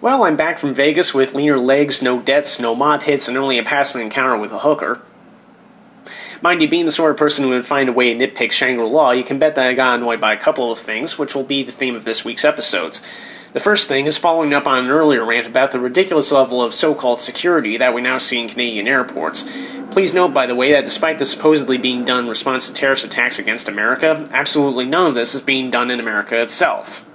Well, I'm back from Vegas with leaner legs, no debts, no mob hits, and only a passing encounter with a hooker. Mind you, being the sort of person who would find a way to nitpick Shangri-La, you can bet that I got annoyed by a couple of things, which will be the theme of this week's episodes. The first thing is following up on an earlier rant about the ridiculous level of so-called security that we now see in Canadian airports. Please note, by the way, that despite this supposedly being done in response to terrorist attacks against America, absolutely none of this is being done in America itself.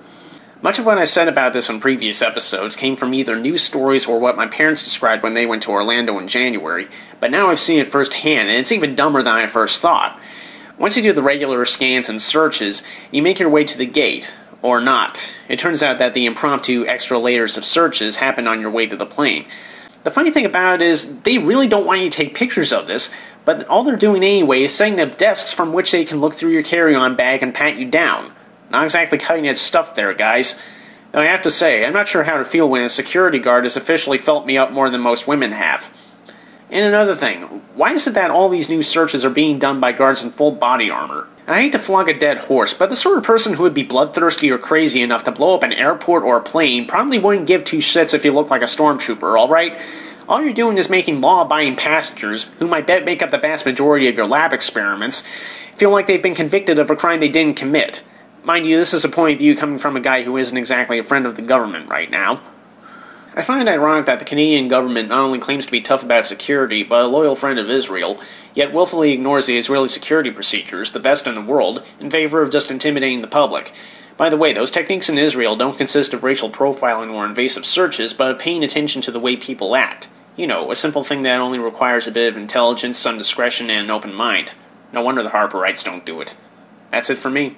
Much of what I said about this on previous episodes came from either news stories or what my parents described when they went to Orlando in January, but now I've seen it firsthand, and it's even dumber than I first thought. Once you do the regular scans and searches, you make your way to the gate. Or not. It turns out that the impromptu extra layers of searches happen on your way to the plane. The funny thing about it is, they really don't want you to take pictures of this, but all they're doing anyway is setting up desks from which they can look through your carry-on bag and pat you down. Not exactly cutting-edge stuff there, guys. Now, I have to say, I'm not sure how to feel when a security guard has officially felt me up more than most women have. And another thing, why is it that all these new searches are being done by guards in full body armor? I hate to flog a dead horse, but the sort of person who would be bloodthirsty or crazy enough to blow up an airport or a plane probably wouldn't give two shits if you look like a stormtrooper, alright? All you're doing is making law-abiding passengers, whom I bet make up the vast majority of your lab experiments, feel like they've been convicted of a crime they didn't commit. Mind you, this is a point of view coming from a guy who isn't exactly a friend of the government right now. I find it ironic that the Canadian government not only claims to be tough about security, but a loyal friend of Israel, yet willfully ignores the Israeli security procedures, the best in the world, in favor of just intimidating the public. By the way, those techniques in Israel don't consist of racial profiling or invasive searches, but of paying attention to the way people act. You know, a simple thing that only requires a bit of intelligence, some discretion, and an open mind. No wonder the Harperites don't do it. That's it for me.